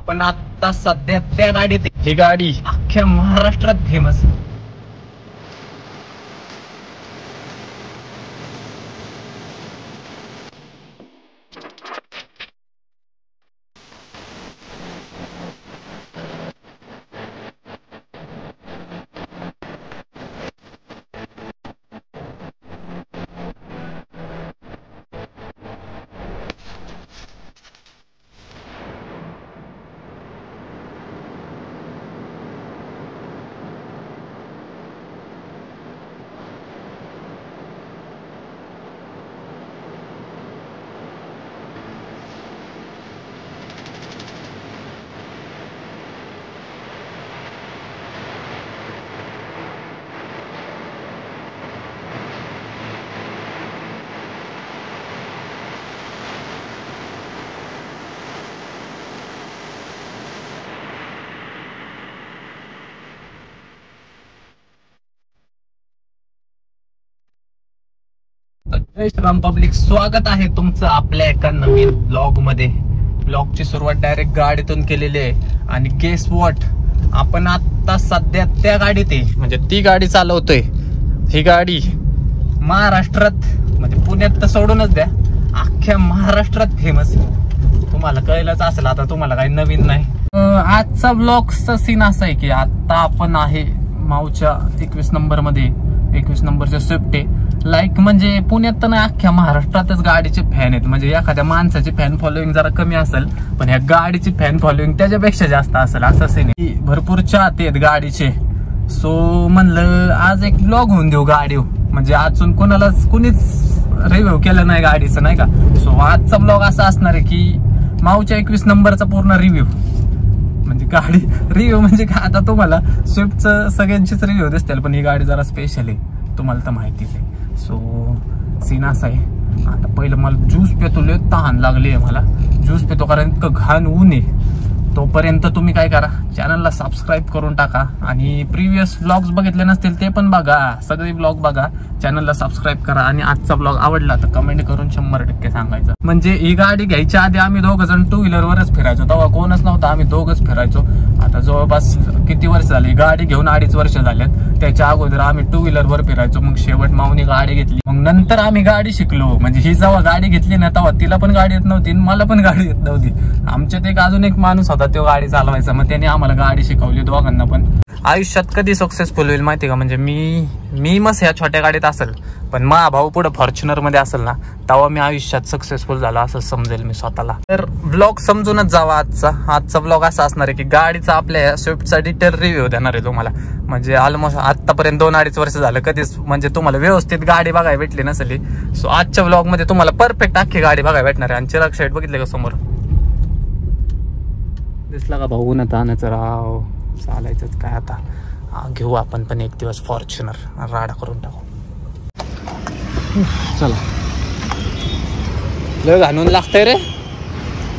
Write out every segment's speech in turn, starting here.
आपण आता सध्या त्या गाडीत, ही गाडी अख्ख्या महाराष्ट्रात फेमस. जय श्रीराम पब्लिक, स्वागत आहे तुमचं आपल्या एका नवीन ब्लॉग मध्ये. ब्लॉगची सुरुवात डायरेक्ट गाडीतून केलेली आहे आणि गेस वॉट, आपण आता सध्या त्या गाडीत आहे, म्हणजे ती गाडी चालवतोय. ही गाडी महाराष्ट्रात, म्हणजे पुण्यात तर सोडूनच द्या, अख्ख्या महाराष्ट्रात फेमस. तुम्हाला कळलंच असेल, आता तुम्हाला काही नवीन नाही. आजचा ब्लॉगचा सीन असा आहे की आता आपण आहे माऊच्या 21 नंबर मध्ये, 21 नंबरचे स्विफ्ट आहे. लाईक म्हणजे पुण्यात तर नाही, अख्ख्या महाराष्ट्रातच गाडीचे फॅन आहेत. म्हणजे एखाद्या माणसाची फॅन फॉलोईंग जरा कमी असेल, पण ह्या गाडीची फॅन फॉलोईंग त्याच्यापेक्षा जास्त असेल, असं सीन आहे. भरपूर चाहते आहेत गाडीचे. सो म्हणलं आज एक ब्लॉग होऊन देऊ गाडी, म्हणजे अजून कुणीच रिव्ह्यू केलं नाही गाडीचं, नाही का. सो आजचा ब्लॉग असा असणार आहे की माऊच्या 21 नंबरचा पूर्ण रिव्ह्यू, म्हणजे गाडी रिव्ह्यू म्हणजे काय, आता तुम्हाला स्विफ्टचं सगळ्यांचीच रिव्ह्यू दिसतील, पण ही गाडी जरा स्पेशल आहे, तुम्हाला तर माहितीच आहे. सो सीन असा आहे, आता पहिलं मला ज्यूस पितो, लय तहान लागली आहे मला, ज्यूस पितो कारण इतकं घाण ऊन आहे. तोपर्यंत तुम्ही काय करा, चॅनलला सबस्क्राईब करून टाका आणि प्रिव्हियस ब्लॉग्स बघितले नसतील ते पण बघा, सगळे ब्लॉग बघा, चॅनलला सबस्क्राईब करा. आणि आजचा ब्लॉग आवडला तर कमेंट करून 100% सांगायचं. म्हणजे ही गाडी घ्यायच्या आधी आम्ही दोघं जण 2 व्हीलरवरच फिरायचो, तेव्हा कोणच नव्हतं, आम्ही दोघंच फिरायचो. आता जवळपास किती वर्ष झाली, गाडी घेऊन 2.5 वर्ष झाल्यात. त्याच्या अगोदर आम्ही 2 व्हीलरवर फिरायचो, मग शेवट माऊनी गाडी घेतली, मग नंतर आम्ही गाडी शिकलो. म्हणजे ही जेव्हा गाडी घेतली ना, तेव्हा तिला पण गाडी येत नव्हती, मला पण गाडी येत नव्हती. आमच्यात एक अजून एक माणूस होता, तो गाडी चालवायचा, मग त्याने आम्हाला गाडी शिकवली दोघांना पण. आयुष्यात कधी सक्सेसफुल होईल माहिती का, म्हणजे मी मस्त ह्या छोट्या गाडीत असेल, पण मा भाऊ पुढे फॉर्च्युनर मध्ये असेल ना, तेव्हा मी आयुष्यात सक्सेसफुल झालो असं समजेल मी स्वतःला. तर ब्लॉग समजूनच जावा आजचा ब्लॉग असा असणार आहे की गाडीचा, आपल्या स्विफ्टचा डिटेल रिव्ह्यू देणार आहे तुम्हाला. म्हणजे ऑलमोस्ट आतापर्यंत 2-2.5 वर्ष झालं कधीच म्हणजे तुम्हाला व्यवस्थित गाडी बघायला भेटली नसली. सो आजच्या ब्लॉग मध्ये तुम्हाला परफेक्ट अख्खी गाडी बघायला भेटणार आहे. आणि चिराग साईड बघितले का समोर, दिसला का भाऊ ना, तानाचं राव चालायचंच काय. आता घेऊ आपण पण एक दिवस फॉर्च्युनर, राडा करून टाकू. चला, लय घाणून लागतंय रे,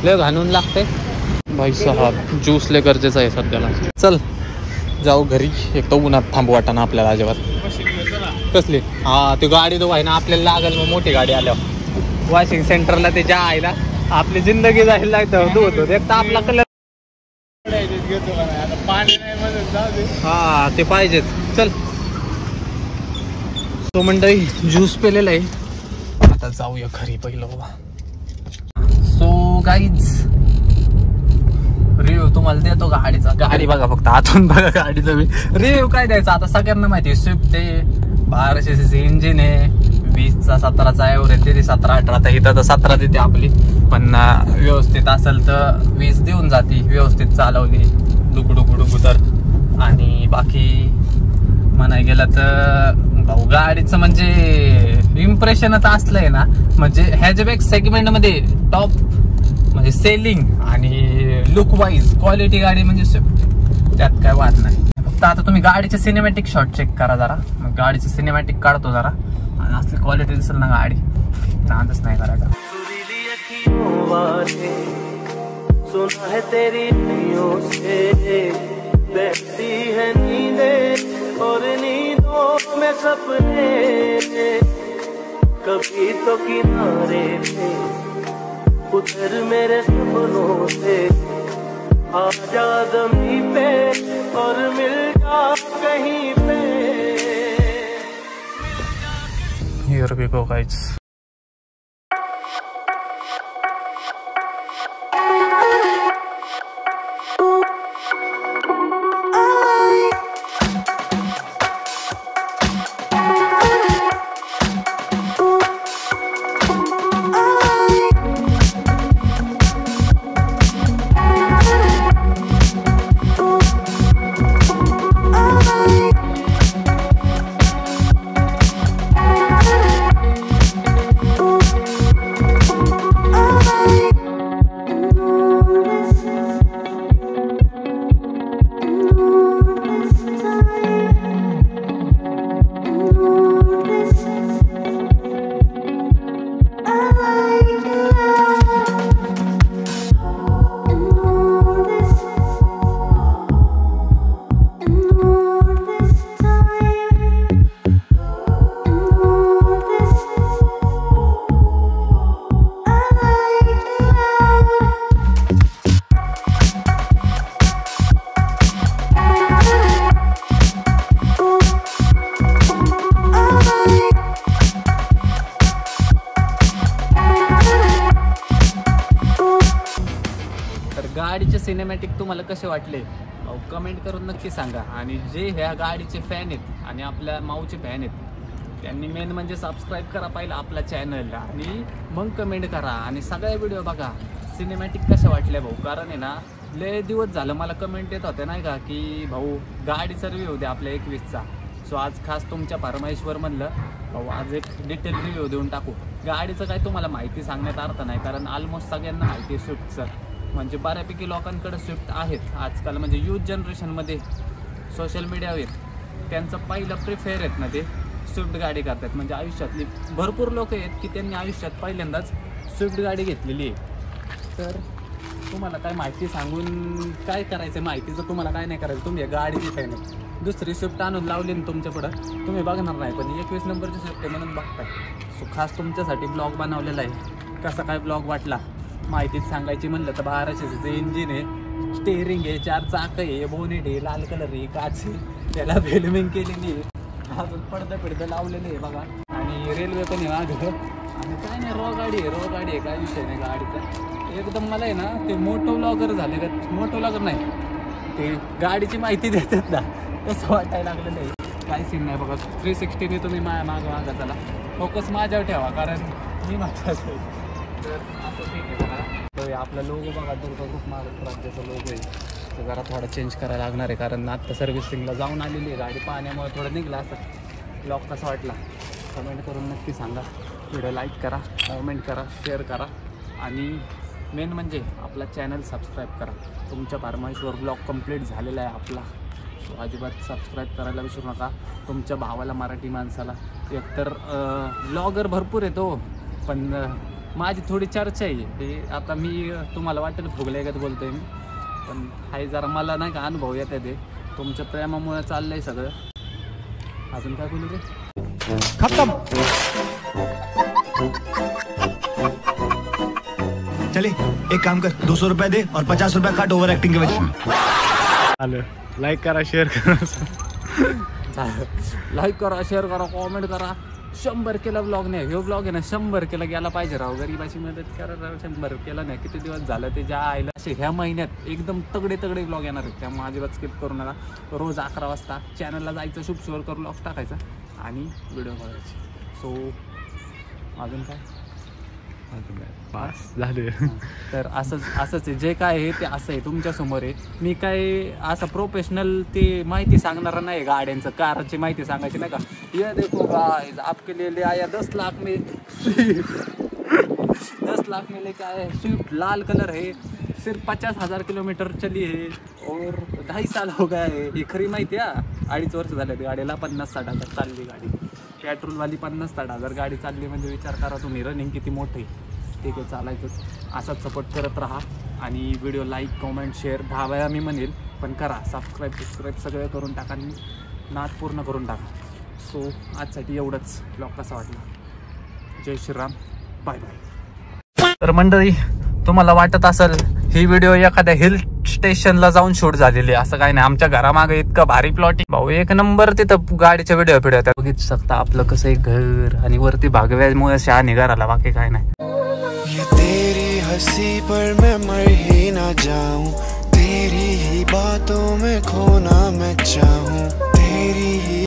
लय घाणून लागतंय भाई साहब. ज्यूस लय गरजेचं आहे सध्याला. चल जाऊ घरी, एक तर उन्हात थांबू वाटाना आपल्याला अजिबात. कसली ती गाडी तो आहे ना आपल्याला लागेल, मग मोठी गाडी आल्यावर वॉशिंग सेंटरला ते ज्या आहे ना, आपली जिंदगी जायला लागतं होतो. एक तर आपला कलर हा ते पाहिजेच. चल तो मंडळी ज्यूस पेलेला आहे, आता जाऊया घरी पहिलं बाबा. सो गाईज रिव्ह्यू तुम्हाला देतो गाडीचा. गाडी बघा फक्त, आतून बघा गाडीचा. मी रिव्ह्यू काय द्यायचा आता, सगळ्यांना माहिती आहे स्विफ्ट आहे, 1200 cc इंजिन आहे, 20चा 17चा एव्हरेज देते, 17-18. आता इथं तर 17 देते आपली, पण व्यवस्थित असेल तर 20 देऊन जाते, व्यवस्थित चालवली डुकडुकडुकू तर. आणि बाकी म्हणाय गेलं तर भाऊ गाडीचं म्हणजे इम्प्रेशनच असलंय ना, म्हणजे हॅचबॅक सेगमेंट मध्ये टॉप, म्हणजे सेलिंग आणि लुक वाईज क्वालिटी गाडी म्हणजे स्विफ्ट, त्यात काय वाद नाही. फक्त आता तुम्ही गाडीचे सिनेमॅटिक शॉट चेक करा जरा, मग गाडीचे सिनेमॅटिक काढतो जरा, आणि असली क्वालिटी दिसेल ना गाडी, नादच नाही करायचा. सुना है तेरी नैयों से बहती है नींदें और नींदों में सपने, कभी तो किनारे पे उतर मेरे सपनों से आजा ज़मीं पे और मिल जा कहीं पे। Here we go guys. गाडीचे सिनेमॅटिक तुम्हाला कसे वाटले कमेंट करून नक्की सांगा. आणि जे ह्या गाडीचे फॅन आहेत आणि आपल्या माऊचे फॅन आहेत त्यांनी मेन म्हणजे सबस्क्राईब करा पहिला आपला चॅनलला आणि मग कमेंट करा आणि सगळे व्हिडिओ बघा सिनेमॅटिक कशा वाटल्या भाऊ. कारण आहे ना लय दिवस झालं मला कमेंट येत होते नाही का की भाऊ गाडीचा रिव्ह्यू द्या आपल्या 21चा. सो आज खास तुमच्या फरमाईशवर म्हणलं भाऊ आज एक डिटेल रिव्ह्यू देऊन टाकू. गाडीचं काय तुम्हाला माहिती सांगण्यात अर्थ नाही कारण ऑलमोस्ट सगळ्यांना माहिती आहे स्विफ्टचं. म्हणजे बऱ्यापैकी लोकांकडे स्विफ्ट आहेत आजकाल. म्हणजे यूथ जनरेशनमध्ये सोशल मीडियावर त्यांचं पहिलं प्रिफेअर आहेत ना ते स्विफ्ट गाडी करतात. म्हणजे आयुष्यातली भरपूर लोक आहेत की त्यांनी आयुष्यात पहिल्यांदाच स्विफ्ट गाडी घेतलेली आहे. तर तुम्हाला काय माहिती सांगून काय करायचं माहितीचं तुम्हाला काय नाही करायचं. तुम्ही गाडीची फॅन आहे दुसरी स्विफ्ट आणून लावली ना तुमच्या पुढं तुम्ही बघणार नाही पण 21 नंबरची स्विफ्ट आहे म्हणून बघताय. सो खास तुमच्यासाठी ब्लॉग बनवलेला आहे. कसा काय ब्लॉग वाटला माहितीच सांगायची म्हणलं तर 1200 इंजिन आहे, स्टेअरिंग आहे, 4 चाक आहे, बोनेट आहे, लाल कलर आहे, काच आहे, त्याला फिल्मिंग केलेली आहे, अजून पडदं लावलेलं आहे बघा. आणि रेल्वे पण आहे मागं. आणि काय नाही रॉ गाडी आहे काय विषय नाही गाडीचा. एकदम मला आहे ना ते मोटो व्लॉगर झाले का मोटो व्लॉगर नाही ते गाडीची माहिती देतात ना तसं वाटायला लागलेलं आहे. काय सीन नाही बघा 360ने तुम्ही मागा चला फोकस माझ्यावर ठेवा कारण मी महत्वाचं आहे. तर असं ठीक आहे बघा. तर आपला लोगो बघा दुर्गा ग्रुप महाराष्ट्र राज्याचा लोगो आहे तो जरा थोडा चेंज करायला लागणार आहे कारण आत्ता सर्व्हिसिंगला जाऊन आलेली आहे गाडी. पाण्यामुळे थोडं निघला असं. ब्लॉग कसा वाटला कमेंट करून नक्की सांगा. व्हिडिओ लाईक करा, कमेंट करा, शेअर करा आणि मेन म्हणजे आपला चॅनल सबस्क्राईब करा. तुमच्या फरमाईशवर ब्लॉग कंप्लीट झालेला आहे आपला. सो अजिबात सबस्क्राईब करायला विसरू नका. तुमच्या भावाला मराठी माणसाला एकतर ब्लॉगर भरपूर येतो पण माझी थोडी चर्चा आहे ते आता मी तुम्हाला वाटेल फुगल्यागत बोलतोय मी पण हाय जरा मला नाही का अनुभव येते ते तुमच्या प्रेमामुळे चाललंय सगळं. अजून काय बोलू रे खत्म. चले एक काम कर 200 रुपये दे और 50 रुपये काट ओवर एक्टिंग के वजह. लाईक करा शेअर करा लाईक करा शेअर करा कॉमेंट करा. 100 केला ब्लॉग नाही ह्यो ब्लॉग आहे ना 100 केला गेला पाहिजे राव. गरीबाची मदत करा राव. 100 केला नाही किती दिवस झालं ते ज्या आईला असे ह्या महिन्यात एकदम तगडे ब्लॉग येणार आहेत त्यामुळे अजिबात स्किप करू नका. रोज 11 वाजता चॅनलला जायचं शुभशोर करून ब्लॉग टाकायचा आणि व्हिडिओ बघायचे. सो अजून काय बस झालं. तर असंच आहे जे काय आहे ते असं आहे तुमच्यासमोर आहे. मी काय असं प्रोफेशनल ते माहिती सांगणार नाही गाड्यांचं कारची माहिती सांगायची नाही का. ये देखो गाइस आपके लिए ले आया 10 लाख में 10 लाख में लेके आए स्विफ्ट लाल कलर है सिर्फ 50,000 किलोमीटर चली है और 2.5 साल हो गया है. ही खरी माहिती आहे. 2.5 वर्ष झाले गाडीला 50-60 हजार चालली गाडी. पेट्रोलवाली 50-60 हजार गाडी चालली म्हणजे विचार करा तुम्ही रनिंग किती मोठे. ठीक आहे चालायचंच असाच सपोर्ट करत राहा आणि व्हिडिओ लाईक कमेंट शेअर 10 वेळा मी म्हणेल पण करा. सबस्क्राईब सगळं करून टाका आणि नाद पूर्ण करून टाका. सो आजसाठी एवढंच. ब्लॉग कसा वाटला जय श्रीराम बाय बाय. तर मंडळी तुम्हाला वाटत असेल ही व्हिडिओ एखाद्या हिल स्टेशनला जाऊन शूट झालेली आहे, असं काही नाही. आमच्या घरामागे इतकं भारी प्लॉटिंग भाऊ, एक नंबर. तिथं गाडीच्या व्हिडिओ फिडत बघित शकता आपलं कसं एक घर, आणि वरती भागव्यामुळे शहा निघाला, बाकी काय नाही. ये तेरी हंसी पर मैं मर ही ना जाऊं, तेरी ही बातों में खोना मैं चाहूं, तेरी ही